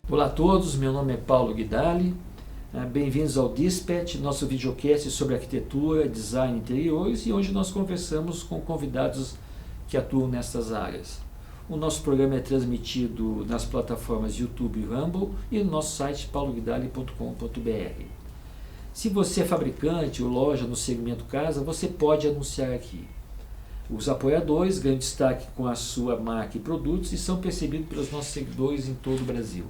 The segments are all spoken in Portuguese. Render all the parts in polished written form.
Olá a todos, meu nome é Paulo Guidali, bem-vindos ao Dispatch, nosso videocast sobre arquitetura, design e interiores, e hoje nós conversamos com convidados que atuam nessas áreas. O nosso programa é transmitido nas plataformas YouTube e Rumble e no nosso site pauloguidali.com.br. Se você é fabricante ou loja no segmento casa, você pode anunciar aqui. Os apoiadores ganham destaque com a sua marca e produtos e são percebidos pelos nossos seguidores em todo o Brasil.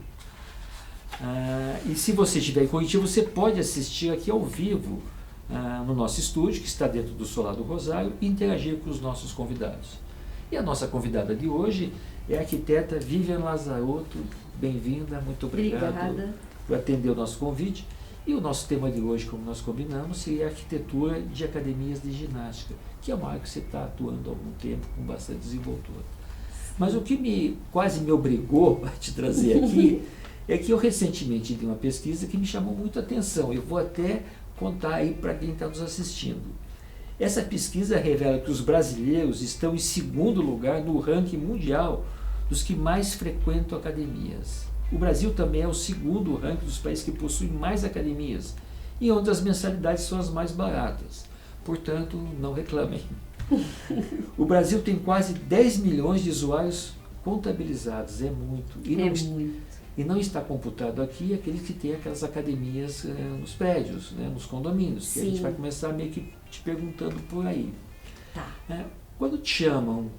E se você estiver em Curitiba, você pode assistir aqui ao vivo no nosso estúdio, que está dentro do Solar do Rosário, e interagir com os nossos convidados. E a nossa convidada de hoje é a arquiteta Vivian Lazarotto. Bem-vinda, muito obrigado por atender o nosso convite. E o nosso tema de hoje, como nós combinamos, seria a arquitetura de academias de ginástica, que é uma área que você está atuando há algum tempo com bastante desenvoltura. Mas o que quase me obrigou a te trazer aqui é que eu recentemente vi uma pesquisa que me chamou muito a atenção. Eu vou até contar aí para quem está nos assistindo. Essa pesquisa revela que os brasileiros estão em segundo lugar no ranking mundial dos que mais frequentam academias. O Brasil também é o segundo ranking dos países que possuem mais academias e onde as mensalidades são as mais baratas. Portanto, não reclamem. O Brasil tem quase 10 milhões de usuários contabilizados, é muito. E não está computado aqui aqueles que têm aquelas academias nos prédios, nos condomínios, que a gente vai começar meio que te perguntando por aí. Tá. Quando te chamam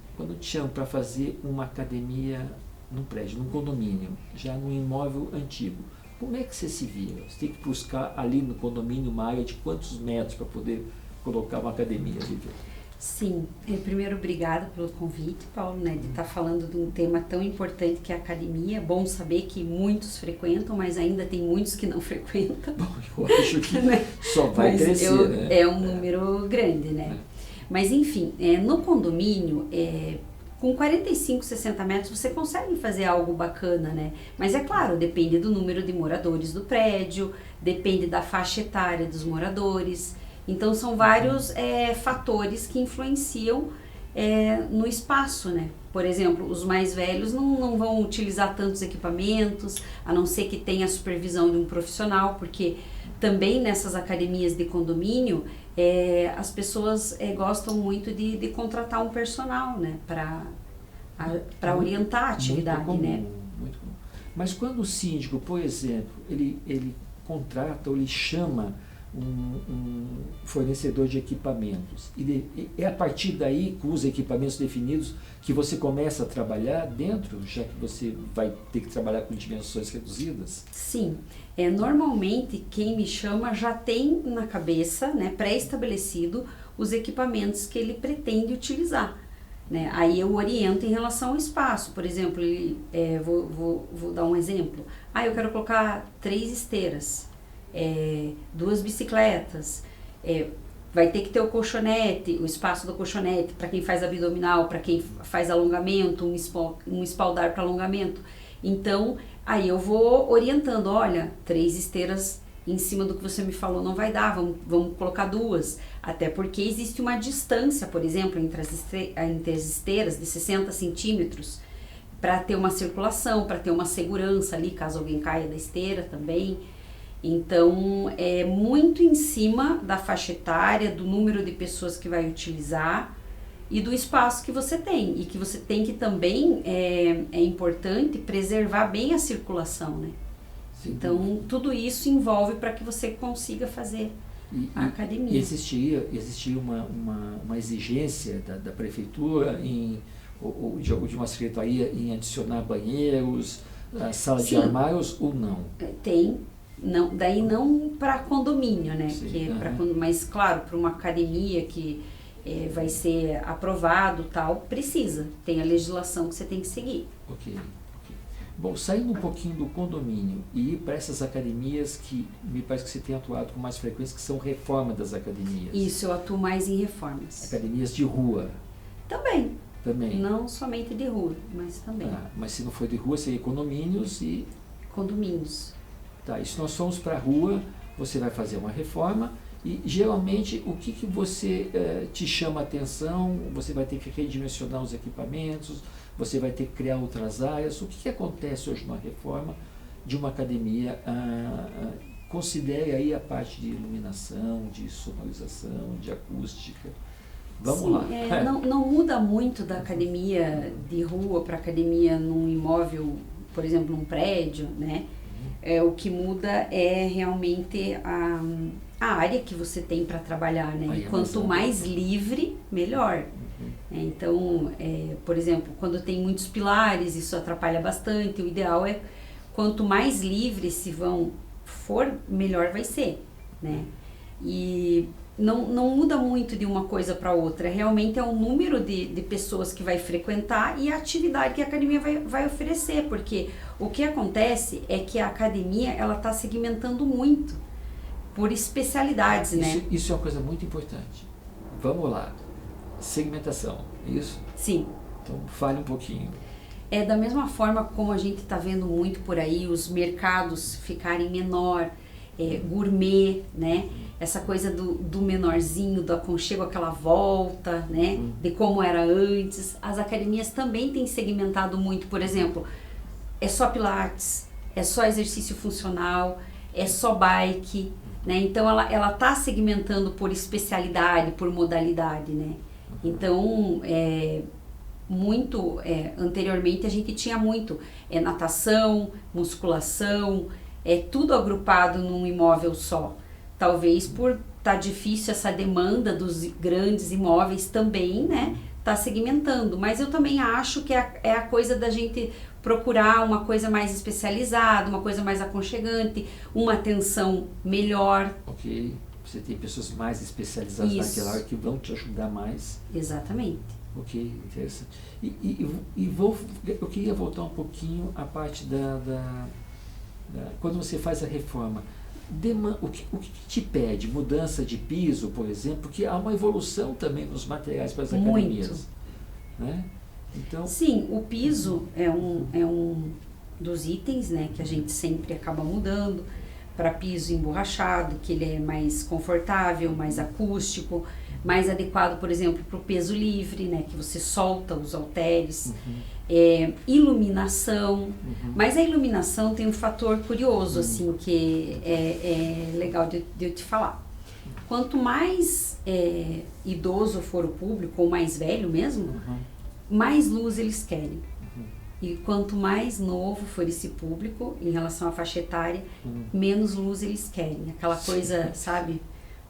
para fazer uma academia num prédio, num condomínio, já num imóvel antigo, como é que você se vira? Você tem que buscar ali no condomínio uma área de quantos metros para poder colocar uma academia, Vivian? Sim, primeiro obrigada pelo convite, Paulo, de estar falando de um tema tão importante que é a academia. É bom saber que muitos frequentam, mas ainda tem muitos que não frequentam. Bom, eu acho que só vai crescer, É um número grande, Mas enfim, no condomínio, com 45, 60 metros você consegue fazer algo bacana, Mas é claro, depende do número de moradores do prédio, depende da faixa etária dos moradores. Então são vários fatores que influenciam no espaço, Por exemplo, os mais velhos não vão utilizar tantos equipamentos, a não ser que tenha a supervisão de um profissional, porque também nessas academias de condomínio, as pessoas gostam muito de contratar um personal, para orientar a atividade, Muito comum. Mas quando o síndico, por exemplo, ele contrata ou ele chama um fornecedor de equipamentos, e é a partir daí, com os equipamentos definidos, que você começa a trabalhar dentro, já que você vai ter que trabalhar com dimensões reduzidas? Sim. Normalmente, quem me chama já tem na cabeça, pré-estabelecido, os equipamentos que ele pretende utilizar. Aí eu oriento em relação ao espaço. Por exemplo, vou dar um exemplo. Eu quero colocar 3 esteiras. 2 bicicletas, vai ter que ter o colchonete, o espaço do colchonete para quem faz abdominal, para quem faz alongamento, um espaldar para alongamento. Então, aí eu vou orientando, olha, 3 esteiras em cima do que você me falou não vai dar, vamos colocar 2, até porque existe uma distância, por exemplo, entre as esteiras de 60 centímetros, para ter uma circulação, para ter uma segurança ali, caso alguém caia da esteira também. Então, é muito em cima da faixa etária, do número de pessoas que vai utilizar e do espaço que você tem. E que você tem que também, é importante, preservar bem a circulação, Sim. Então, tudo isso envolve para que você consiga fazer a academia. E existia uma exigência da prefeitura ou de uma secretaria em adicionar banheiros, sala de armários ou não? Tem. Não, daí não para condomínio, Sim, que mas claro, para uma academia que vai ser aprovado, tal, precisa, tem a legislação que você tem que seguir. Ok. Bom, saindo um pouquinho do condomínio e ir para essas academias que me parece que você tem atuado com mais frequência, que são reforma das academias. Isso, eu atuo mais em reformas. Academias de rua. Também. Não somente de rua, mas também. Mas se não for de rua, seria condomínios e... Condomínios. Tá, e se nós formos para a rua, você vai fazer uma reforma e geralmente o que você te chama a atenção? Você vai ter que redimensionar os equipamentos, você vai ter que criar outras áreas. O que acontece hoje numa reforma de uma academia, considere aí a parte de iluminação, de sonorização, de acústica. Vamos lá. Não muda muito da academia de rua para academia num imóvel, por exemplo, num prédio, né? O que muda é realmente a área que você tem para trabalhar, né? E quanto mais livre, melhor. Então, por exemplo, quando tem muitos pilares, isso atrapalha bastante. O ideal é, quanto mais livre for, melhor vai ser, né? E não muda muito de uma coisa para outra. Realmente é o número de pessoas que vai frequentar e a atividade que a academia vai oferecer. Porque o que acontece é que a academia, ela está segmentando muito por especialidades, né? Isso é uma coisa muito importante. Vamos lá. Segmentação, isso? Sim. Então, fale um pouquinho. Da mesma forma como a gente está vendo muito por aí, os mercados ficarem menor, gourmet, né? Essa coisa do menorzinho, do aconchego, aquela volta, né? De como era antes. As academias também têm segmentado muito, por exemplo, é só pilates, é só exercício funcional, é só bike, né? Então ela está segmentando por especialidade, por modalidade, né? Então, anteriormente a gente tinha muito natação, musculação, tudo agrupado num imóvel só. Talvez por estar difícil essa demanda dos grandes imóveis também, né? Tá segmentando, mas eu também acho que é a coisa da gente procurar uma coisa mais especializada, uma coisa mais aconchegante, uma atenção melhor. Ok, você tem pessoas mais especializadas naquela área que vão te ajudar mais. Exatamente. Ok, interessante. Eu queria voltar um pouquinho à parte quando você faz a reforma. O que te pede? Mudança de piso, por exemplo, porque há uma evolução também nos materiais para as academias. Né? Então, sim, o piso é um dos itens, né, que a gente sempre acaba mudando para piso emborrachado, que ele é mais confortável, mais acústico, mais adequado, por exemplo, para o peso livre, né, que você solta os halteres. Iluminação, mas a iluminação tem um fator curioso, assim, que é legal de eu te falar. Quanto mais idoso for o público, ou mais velho mesmo, mais luz eles querem. E quanto mais novo for esse público, em relação à faixa etária, menos luz eles querem. Aquela coisa, sabe,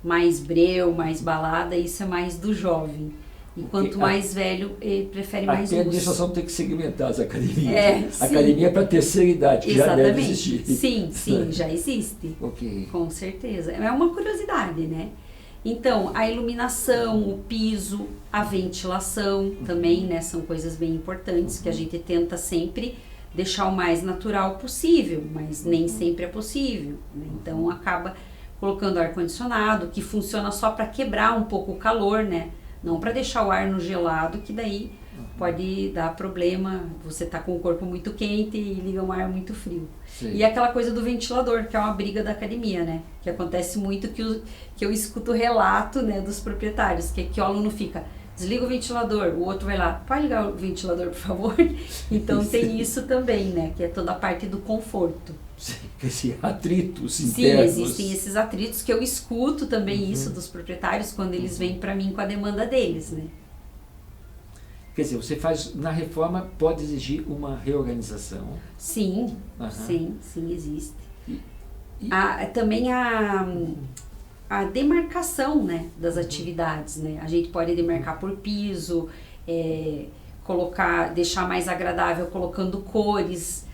mais breu, mais balada, isso é mais do jovem. E quanto mais velho, ele prefere mais luz. A administração tem que segmentar as academias. A academia é para a terceira idade, que já deve existir. Sim, já existe. Ok. Com certeza. É uma curiosidade, né? Então, a iluminação, o piso, a ventilação também, né? São coisas bem importantes que a gente tenta sempre deixar o mais natural possível, mas nem sempre é possível, né? Então, acaba colocando ar-condicionado, que funciona só para quebrar um pouco o calor, né? Não para deixar o ar no gelado, que daí pode dar problema, você tá com o corpo muito quente e liga um ar muito frio. Sim. E aquela coisa do ventilador, que é uma briga da academia, né? Que acontece muito, que eu escuto relato, né, dos proprietários, que o aluno fica, desliga o ventilador, o outro vai lá, pode ligar o ventilador, por favor? Então tem isso também, né? Que é toda a parte do conforto. Sim, esses atritos internos. Sim, existem esses atritos que eu escuto também isso dos proprietários quando eles vêm para mim com a demanda deles, né? Quer dizer, você faz, na reforma, pode exigir uma reorganização? Sim, sim, existe. Também a demarcação, né, das atividades, né? A gente pode demarcar por piso, deixar mais agradável colocando cores,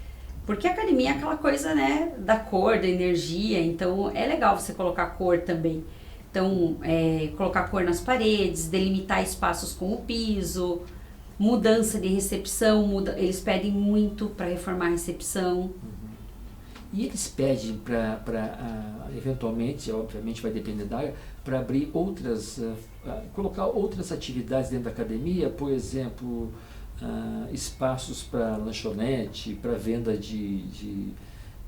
porque a academia é aquela coisa, né, da cor, da energia, então é legal você colocar cor também. Então, colocar cor nas paredes, delimitar espaços com o piso, mudança de recepção, eles pedem muito para reformar a recepção. E eles pedem eventualmente, obviamente vai depender da área, para abrir colocar outras atividades dentro da academia, por exemplo, espaços para lanchonete, para venda de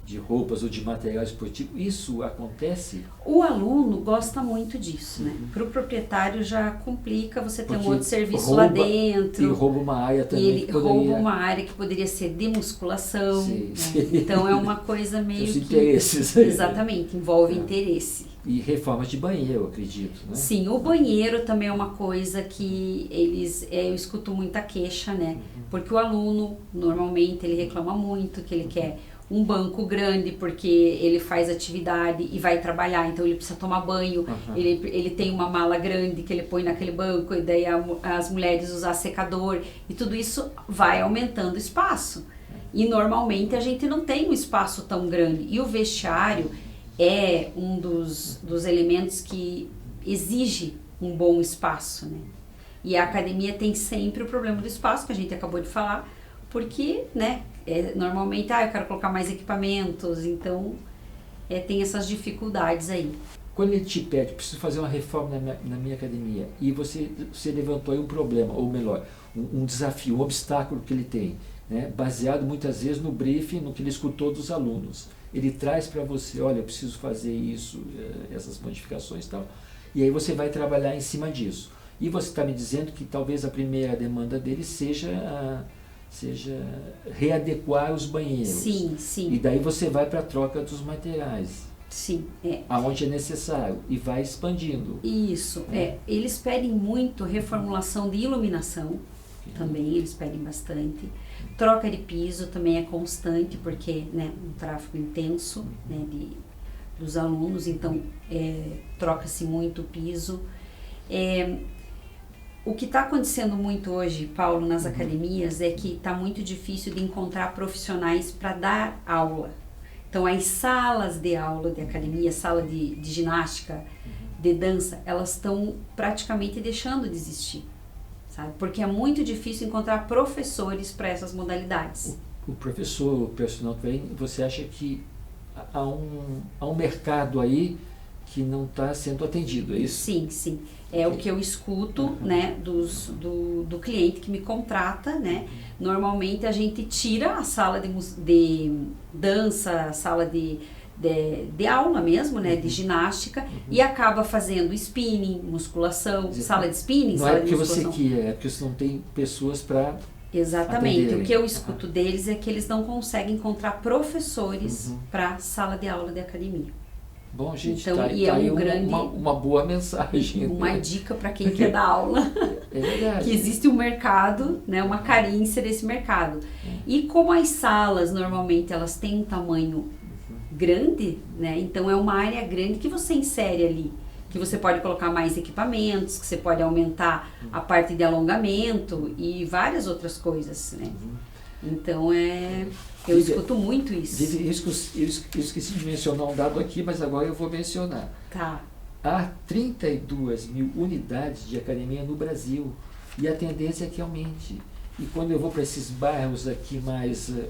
de roupas ou de material esportivo, isso acontece? O aluno gosta muito disso, né? Para o proprietário já complica, você ter um outro serviço lá dentro. E rouba uma área também. E ele rouba uma área que poderia ser de musculação. Sim, né? sim. Então é uma coisa meio Os que... interesses aí. Exatamente, envolve interesse. E reformas de banheiro, eu acredito, né? Sim, o banheiro também é uma coisa que eu escuto muita queixa, né? Porque o aluno, normalmente, ele reclama muito que ele quer um banco grande porque ele faz atividade e vai trabalhar, então ele precisa tomar banho, ele tem uma mala grande que ele põe naquele banco e daí as mulheres usam secador e tudo isso vai aumentando o espaço. E normalmente a gente não tem um espaço tão grande e o vestiário é um dos elementos que exige um bom espaço, né? E a academia tem sempre o problema do espaço, que a gente acabou de falar, porque, né, normalmente, eu quero colocar mais equipamentos, então tem essas dificuldades aí. Quando ele te pede, preciso fazer uma reforma na minha academia, e você levantou aí um problema, ou melhor, um desafio, um obstáculo que ele tem, né, baseado muitas vezes no briefing, no que ele escutou dos alunos. Ele traz para você, olha, eu preciso fazer isso, essas modificações e tal, e aí você vai trabalhar em cima disso. E você está me dizendo que talvez a primeira demanda dele seja readequar os banheiros. Sim, sim. E daí você vai para a troca dos materiais. Sim, aonde é necessário e vai expandindo. Isso, eles pedem muito reformulação de iluminação, também eles pedem bastante. Troca de piso também é constante, porque, né, um tráfego intenso, né, dos alunos, então troca-se muito o piso. O que está acontecendo muito hoje, Paulo, nas academias é que está muito difícil de encontrar profissionais para dar aula. Então, as salas de aula de academia, sala de ginástica, de dança, elas estão praticamente deixando de existir, sabe? Porque é muito difícil encontrar professores para essas modalidades. O professor, o personal trainer, você acha que há um mercado aí que não está sendo atendido, é isso? Sim, sim. É o que eu escuto, né, do cliente que me contrata, né? Normalmente a gente tira a sala de dança, a sala de aula mesmo, né, de ginástica, e acaba fazendo spinning, musculação, sala de spinning, não sala é de porque musculação. você quer, é porque você não tem pessoas para... Exatamente. atenderem. O que eu escuto deles é que eles não conseguem encontrar professores para sala de aula de academia. Bom, gente, então, tá aí uma boa mensagem. Uma dica para quem quer dar aula. É verdade. Que existe um mercado, né, uma carência desse mercado. E como as salas, normalmente, elas têm um tamanho grande, né, então é uma área grande que você insere ali. Que você pode colocar mais equipamentos, que você pode aumentar a parte de alongamento e várias outras coisas, né. Então, eu escuto muito isso. Eu esqueci de mencionar um dado aqui, mas agora eu vou mencionar. Tá. Há 32 mil unidades de academia no Brasil e a tendência é que aumente. E quando eu vou para esses bairros aqui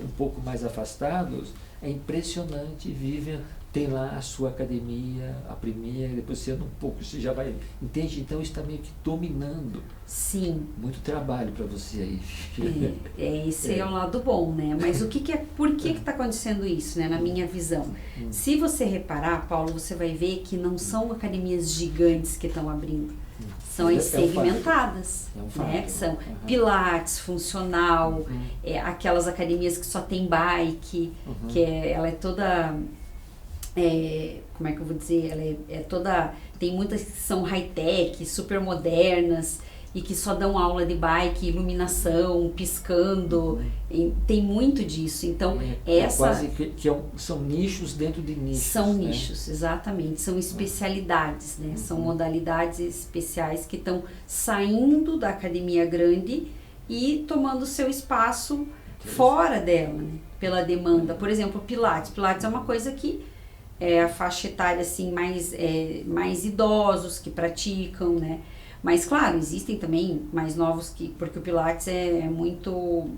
um pouco mais afastados, é impressionante, Vivian, tem lá a sua academia, a primeira, depois você anda um pouco, você já vai, entende? Então isso está meio que dominando. Sim. Muito trabalho para você aí. Esse é o lado bom, né? Mas por que está acontecendo isso, né? Na minha visão. Se você reparar, Paulo, você vai ver que não são academias gigantes que estão abrindo. São as segmentadas, né? Que são pilates, funcional, aquelas academias que só tem bike, que ela é toda... como é que eu vou dizer, ela é toda, tem muitas que são high-tech, super modernas e que só dão aula de bike, iluminação, piscando, tem muito disso. Então quase que são nichos dentro de nichos. São né? nichos, exatamente, são especialidades, né? São modalidades especiais que estão saindo da academia grande e tomando seu espaço fora dela, né? Pela demanda. Por exemplo, Pilates é uma coisa que a faixa etária assim, mais idosos que praticam, né? Mas claro, existem também mais novos porque o Pilates é muito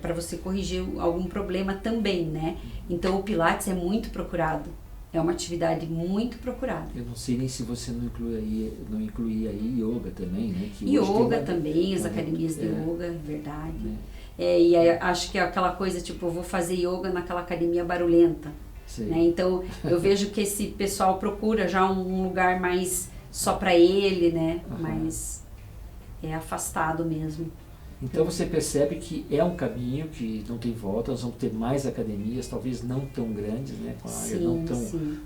para você corrigir algum problema também, né? Então o Pilates é muito procurado, é uma atividade muito procurada. Eu não sei nem se você não incluía aí yoga também, né? Que yoga também, as academias de yoga, é verdade. E aí, acho que é aquela coisa tipo, eu vou fazer yoga naquela academia barulhenta. né? Então, eu vejo que esse pessoal procura já um lugar mais só para ele, né? Mais afastado mesmo. Então você percebe que é um caminho que não tem volta, nós vamos ter mais academias, talvez não tão grandes, né? Com a área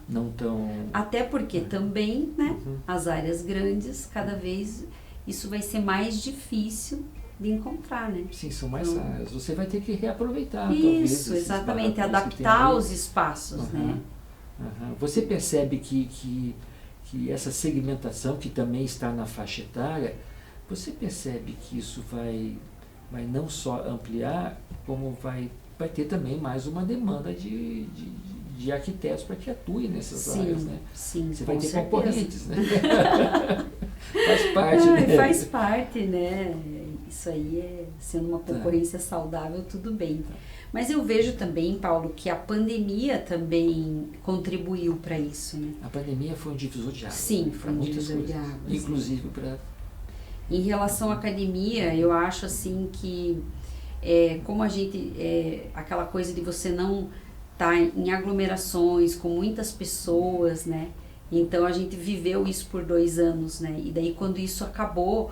não tão... Até porque também, né? As áreas grandes, cada vez isso vai ser mais difícil de encontrar, né? Sim, são mais áreas. Você vai ter que reaproveitar, isso, exatamente, adaptar os espaços, né? Você percebe que essa segmentação, que também está na faixa etária, você percebe que isso vai não só ampliar, como vai ter também mais uma demanda de arquitetos para que atuem nessas áreas, né? Sim, você vai ter certeza. Concorrentes, né? Faz parte, né? Faz parte, né? Isso aí sendo uma concorrência saudável, tudo bem. Mas eu vejo também, Paulo, que a pandemia também contribuiu para isso, né? A pandemia foi um divisor de águas. Sim, foi um divisor de águas. Inclusive para... Em relação à academia, eu acho assim que como a gente, aquela coisa de você não estar em aglomerações com muitas pessoas, né? Então a gente viveu isso por 2 anos, né? E daí quando isso acabou,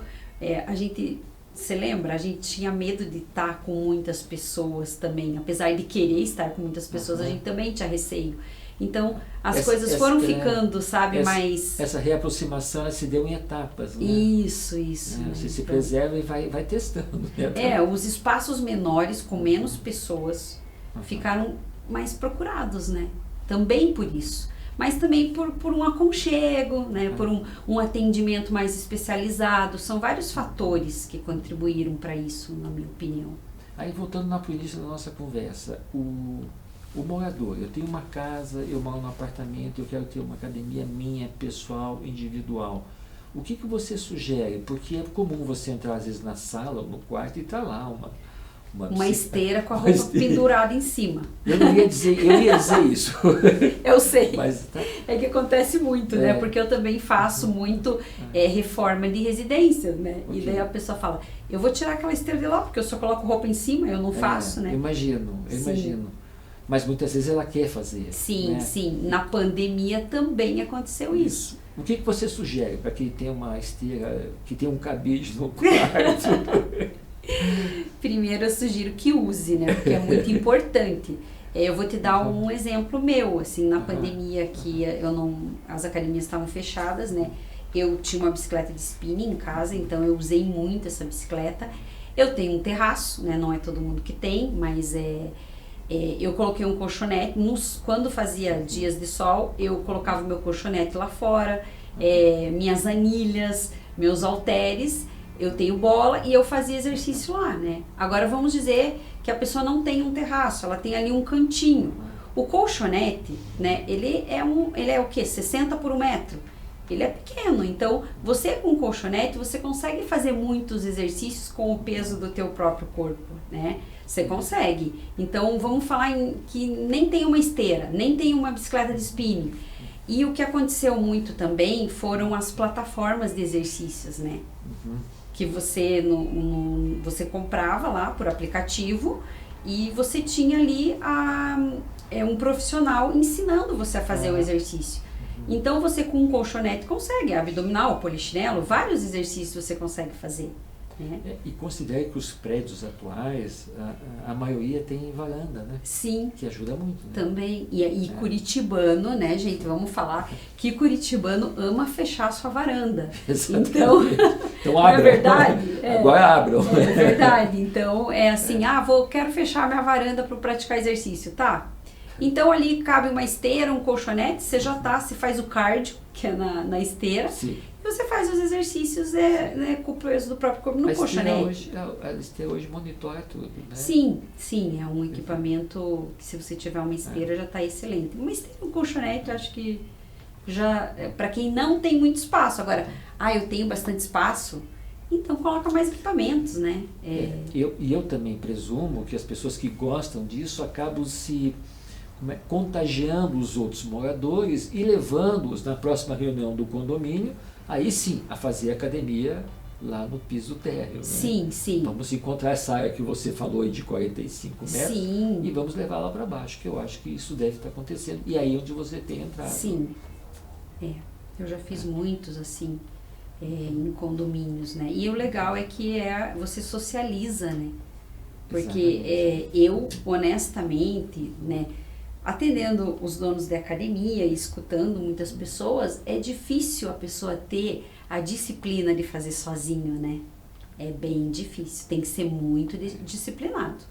você lembra? A gente tinha medo de estar com muitas pessoas também, apesar de querer estar com muitas pessoas, a gente também tinha receio. Então, as coisas foram ficando, sabe, mais... Essa reaproximação, ela se deu em etapas, né? Isso. Você se preserva e vai testando. Né? Os espaços menores, com menos pessoas, ficaram mais procurados, né? Também por isso. Mas também por um aconchego, né? Por um atendimento mais especializado. São vários fatores que contribuíram para isso, na minha opinião. Aí, voltando lá para o início da nossa conversa, o morador, eu tenho uma casa, eu moro num apartamento, eu quero ter uma academia minha, pessoal, individual. O que você sugere? Porque é comum você entrar às vezes na sala ou no quarto e tá lá uma esteira com a roupa pendurada em cima. Eu ia dizer isso. Eu sei. Mas, tá. É que acontece muito, né? Porque eu também faço muito reforma de residência, né? Okay. E daí a pessoa fala, eu vou tirar aquela esteira de lá, porque eu só coloco roupa em cima, eu não faço, né? Eu imagino. Mas muitas vezes ela quer fazer. Sim, né? sim. Na pandemia também aconteceu isso. O que você sugere para quem tem uma esteira, que tem um cabide no quarto? Primeiro eu sugiro que use, né? Porque é muito importante. Eu vou te dar um exemplo meu, assim, na pandemia que as academias estavam fechadas, né? Eu tinha uma bicicleta de spinning em casa, então eu usei muito essa bicicleta. Eu tenho um terraço, né? Não é todo mundo que tem, mas eu coloquei um colchonete. Quando fazia dias de sol, eu colocava o meu colchonete lá fora, minhas anilhas, meus halteres. Eu tenho bola e eu fazia exercício lá, né? Agora vamos dizer que a pessoa não tem um terraço, ela tem ali um cantinho. O colchonete, né? Ele é o quê? 60 por 1 metro. Ele é pequeno, então você com o colchonete, você consegue fazer muitos exercícios com o peso do teu próprio corpo, né? Você consegue. Então vamos falar que nem tem uma esteira, nem tem uma bicicleta de spinning. E o que aconteceu muito também foram as plataformas de exercícios, né? Que você comprava lá por aplicativo e você tinha ali um profissional ensinando você a fazer o exercício. Então você com um colchonete consegue, abdominal, polichinelo, vários exercícios você consegue fazer. Né? E considere que os prédios atuais, a maioria tem varanda, né? Sim. Que ajuda muito. Né? Também. E curitibano, né, gente? Vamos falar que curitibano ama fechar sua varanda. Exatamente. Então abram. É verdade? Agora abram. É verdade. Então, assim, quero fechar minha varanda para praticar exercício, tá? Então, ali cabe uma esteira, um colchonete, você faz o cardio, que é na esteira. Sim. E você faz os exercícios com o peso do próprio corpo no colchonete. A esteira hoje monitora tudo, né? Sim, é um equipamento que se você tiver uma esteira já está excelente. Uma esteira, um colchonete, eu acho que já, para quem não tem muito espaço. Agora, eu tenho bastante espaço, então coloca mais equipamentos, né? Eu também presumo que as pessoas que gostam disso acabam se contagiando os outros moradores e levando-os na próxima reunião do condomínio, aí sim, a fazer academia lá no piso térreo, né? Sim, sim. Vamos encontrar essa área que você falou aí de 45 metros Sim. e vamos levar lá para baixo, que eu acho que isso deve estar acontecendo. E aí onde você tem entrado. Sim. Eu já fiz muitos, assim, em condomínios, né? E o legal é que você socializa, né? Porque eu, honestamente, né, atendendo os donos de academia e escutando muitas pessoas, é difícil a pessoa ter a disciplina de fazer sozinho, né? É bem difícil, tem que ser muito disciplinado.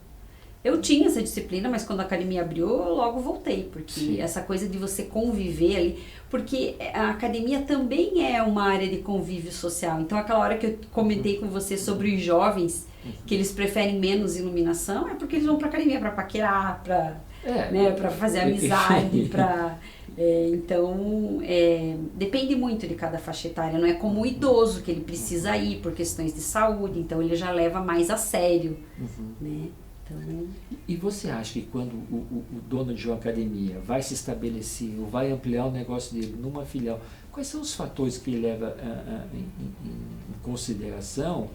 Eu tinha essa disciplina, mas quando a academia abriu, eu logo voltei, porque Sim. essa coisa de você conviver ali, porque a academia também é uma área de convívio social. Então, aquela hora que eu comentei com você sobre os jovens, que eles preferem menos iluminação, é porque eles vão para academia para paquerar, para fazer amizade, então, depende muito de cada faixa etária. Não é como o idoso, que ele precisa ir por questões de saúde, então ele já leva mais a sério, né? Então... E você acha que quando o dono de uma academia vai se estabelecer ou vai ampliar o negócio dele numa filial, quais são os fatores que ele leva em consideração?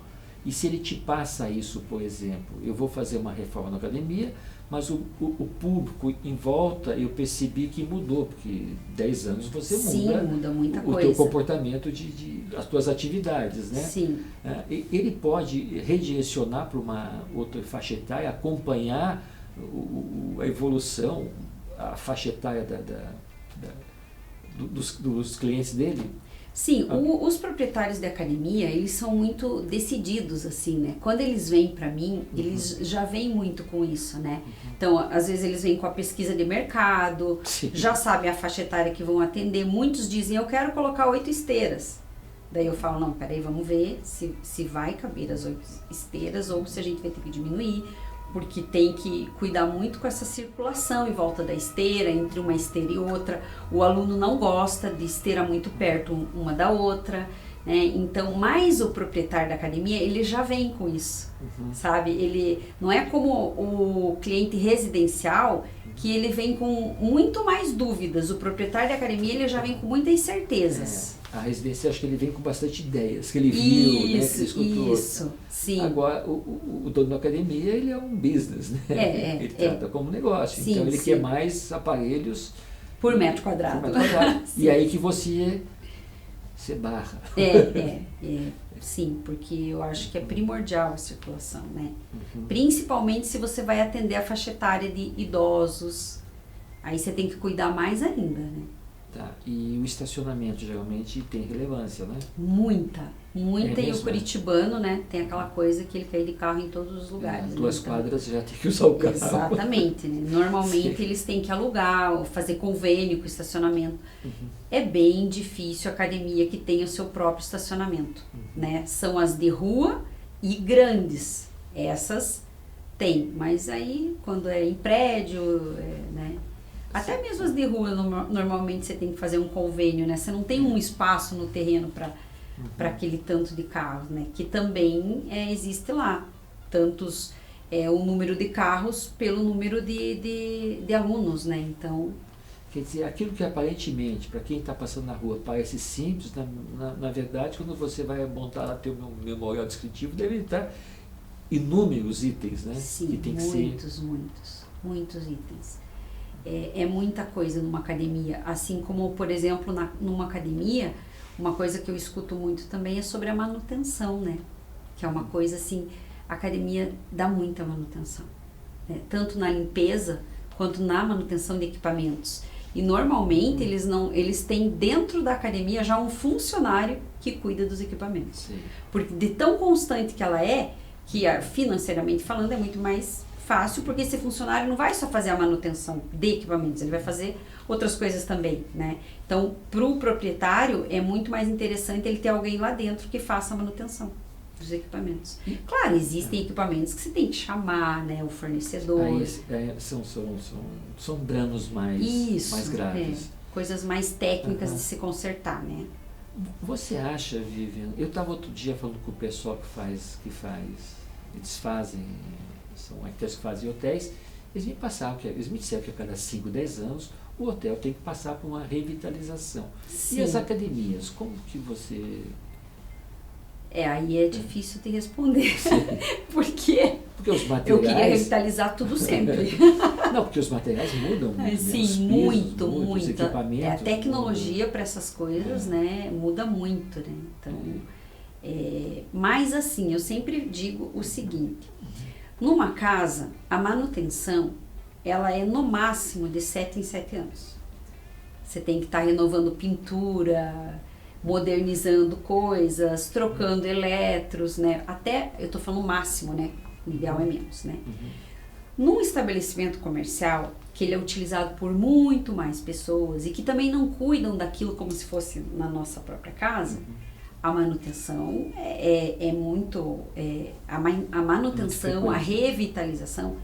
E se ele te passa isso, por exemplo, eu vou fazer uma reforma na academia, mas o público em volta eu percebi que mudou, porque 10 anos você muda muita o coisa. teu comportamento, as tuas atividades, né? Sim. Ele pode redirecionar para uma outra faixa etária, acompanhar a evolução, a faixa etária dos clientes dele? Sim, os proprietários de academia, eles são muito decididos, assim, né? Quando eles vêm para mim, eles já vêm muito com isso, né? Então, às vezes eles vêm com a pesquisa de mercado, já sabem a faixa etária que vão atender. Muitos dizem, eu quero colocar 8 esteiras. Daí eu falo, não, peraí, vamos ver se vai caber as 8 esteiras ou se a gente vai ter que diminuir, porque tem que cuidar muito com essa circulação em volta da esteira, entre uma esteira e outra. O aluno não gosta de esteira muito perto uma da outra, né? Então, mais o proprietário da academia, ele já vem com isso, sabe? Ele não é como o cliente residencial, que ele vem com muito mais dúvidas. O proprietário da academia, ele já vem com muitas certezas. A residência, acho que ele vem com bastante ideias, que ele viu, né, que ele escutou. Isso, sim. Agora, o dono da academia, ele é um business, né? Ele trata como negócio. Sim, então, ele quer mais aparelhos... Por metro quadrado. E aí que você barra. Sim, porque eu acho que é primordial a circulação, né? Principalmente se você vai atender a faixa etária de idosos, aí você tem que cuidar mais ainda, né? Tá. E o estacionamento geralmente tem relevância, né? Muita. E o curitibano, né? Tem aquela coisa que ele quer ir de carro em todos os lugares. 2 quadras já tem que usar o carro. Exatamente. Né? Normalmente eles têm que alugar ou fazer convênio com o estacionamento. É bem difícil a academia que tenha o seu próprio estacionamento, né? São as de rua e grandes. Essas tem, mas aí quando é em prédio, né? Até mesmo as de rua, normalmente você tem que fazer um convênio, né? Você não tem um espaço no terreno para aquele tanto de carros, né? Que também existe lá. Tantos, o número de carros pelo número de alunos, né? Então... Quer dizer, aquilo que aparentemente, para quem está passando na rua, parece simples, na verdade, quando você vai montar lá teu memorial descritivo, deve estar inúmeros itens, né? Sim, que tem muitos itens. É muita coisa numa academia, assim como, por exemplo, numa academia, uma coisa que eu escuto muito também é sobre a manutenção, né? Que é uma coisa assim, a academia dá muita manutenção, né? Tanto na limpeza quanto na manutenção de equipamentos. E normalmente eles têm dentro da academia já um funcionário que cuida dos equipamentos. Sim. Porque de tão constante que ela que financeiramente falando é muito mais fácil, porque esse funcionário não vai só fazer a manutenção de equipamentos, ele vai fazer outras coisas também, né? Então, para o proprietário, é muito mais interessante ele ter alguém lá dentro que faça a manutenção dos equipamentos. Claro, existem equipamentos que você tem que chamar, né, o fornecedor. Aí, são danos mais graves. Coisas mais técnicas de se consertar, né? Você acha, Vivian, eu estava outro dia falando com o pessoal eles fazem, são arquitetos que fazem hotéis, eles me disseram que a cada 5, 10 anos o hotel tem que passar por uma revitalização. Sim. E as academias, como que você... Aí é difícil de responder. Porque os materiais... eu queria revitalizar tudo sempre. Não, porque os materiais mudam muito. Sim, né? Os pisos, muito. Os equipamentos. A tecnologia para essas coisas, né, muda muito, né? Então, mas assim, eu sempre digo o seguinte: numa casa, a manutenção, ela é no máximo de 7 em 7 anos. Você tem que estar renovando pintura, modernizando coisas, trocando eletros, né? Até, eu tô falando máximo, né? O ideal é menos, né? Num estabelecimento comercial, que ele é utilizado por muito mais pessoas e que também não cuidam daquilo como se fosse na nossa própria casa, a manutenção a manutenção, a revitalização,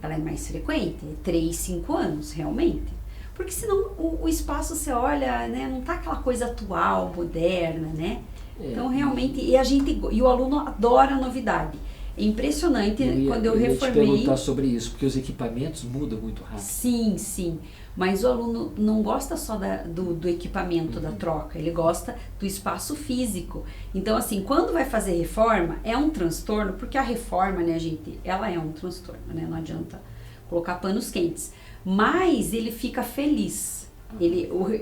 ela é mais frequente, 3, 5 anos, realmente. Porque senão o espaço, você olha, né, não tá aquela coisa atual, moderna, né? Então, realmente, e o aluno adora a novidade. É impressionante, quando eu reformei... Eu ia te perguntar sobre isso, porque os equipamentos mudam muito rápido. Sim, sim. Mas o aluno não gosta só do equipamento, da troca, ele gosta do espaço físico. Então, assim, quando vai fazer reforma, é um transtorno, porque a reforma, né, gente, ela é um transtorno, né? Não adianta colocar panos quentes. Mas ele fica feliz.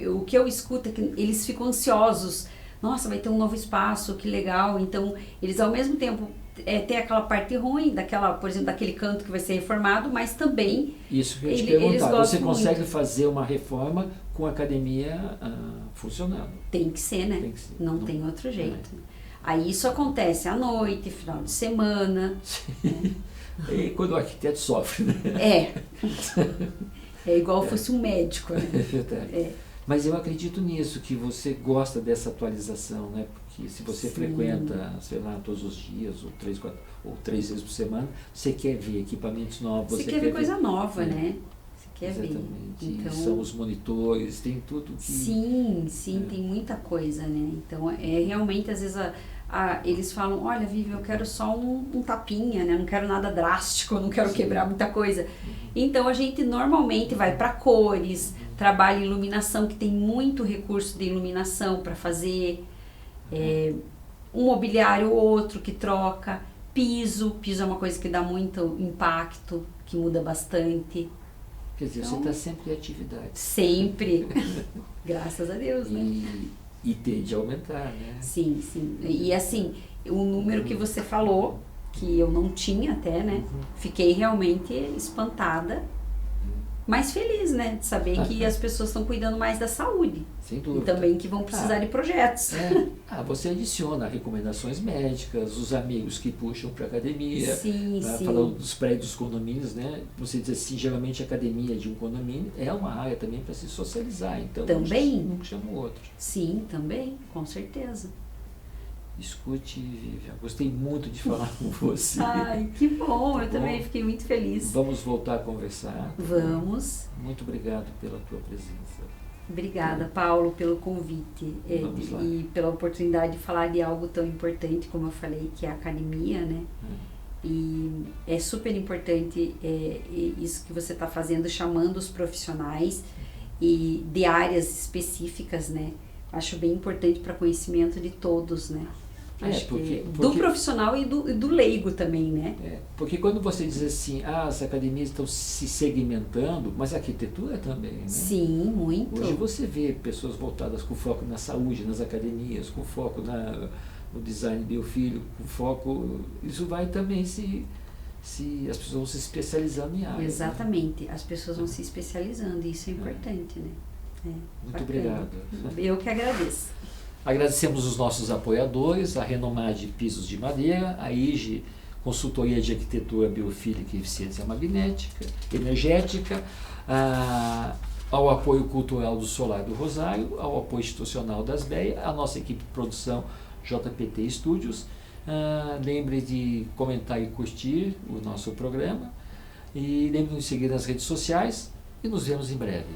O que eu escuto é que eles ficam ansiosos. Nossa, vai ter um novo espaço, que legal. Então, eles ao mesmo tempo tem aquela parte ruim, por exemplo, daquele canto que vai ser reformado, mas também... Isso que eu ia te perguntar. Você consegue fazer uma reforma com a academia funcionando? Tem que ser, né? Tem que ser. Não tem outro jeito. Aí isso acontece à noite, final de semana. Né? E quando o arquiteto sofre, né? É igual fosse um médico, né? É verdade. Mas eu acredito nisso, que você gosta dessa atualização, né? Porque se você frequenta, sei lá, todos os dias, ou 3 vezes por semana, você quer ver equipamentos novos. Você quer ver coisa nova, né? Você quer Exatamente. ver. Então, são os monitores, tem tudo que... Sim, tem muita coisa, né? Então, realmente, às vezes, eles falam, olha, Vivi, eu quero só um tapinha, né? Não quero nada drástico, não quero quebrar muita coisa. Então, a gente normalmente vai para cores, trabalha em iluminação, que tem muito recurso de iluminação para fazer, um mobiliário ou outro que troca, piso é uma coisa que dá muito impacto, que muda bastante. Quer dizer, então, você está sempre em atividade. Sempre, graças a Deus, né? E tende a aumentar, né? Sim. E assim, o número que você falou, que eu não tinha até, né? Fiquei realmente espantada, mas feliz, né? De saber que as pessoas estão cuidando mais da saúde. Sem dúvida. E também que vão precisar de projetos. Você adiciona recomendações médicas, os amigos que puxam para a academia. Sim. Falando dos prédios, condomínios, né? Você diz assim, geralmente a academia de um condomínio é uma área também para se socializar. Então, também. Um chama o outro. Sim, também, com certeza. Escute, Vivian, gostei muito de falar com você. Ai, que bom, eu também fiquei muito feliz. Vamos voltar a conversar? Vamos. Muito obrigado pela tua presença. Obrigada, Paulo, pelo convite e pela oportunidade de falar de algo tão importante, como eu falei, que é a academia, né? E é super importante isso que você está fazendo, chamando os profissionais e de áreas específicas, né? Acho bem importante para conhecimento de todos, né? Porque do profissional e do leigo também, né? Porque quando você diz assim, as academias estão se segmentando, mas a arquitetura também, né? Sim, muito. Hoje você vê pessoas voltadas com foco na saúde, nas academias, com foco no design biofílico, com foco... Isso vai também se as pessoas vão se especializando em áreas. Exatamente, né? As pessoas vão se especializando, e isso é importante, né? Muito obrigado. Eu que agradeço. Agradecemos os nossos apoiadores, a Renomad Pisos de Madeira, a IGE Consultoria de Arquitetura Biofílica e Eficiência Energética, ao apoio cultural do Solar do Rosário, ao apoio institucional das BEA, a nossa equipe de produção JPT Studios. Lembre de comentar e curtir o nosso programa e lembre de nos seguir nas redes sociais e nos vemos em breve.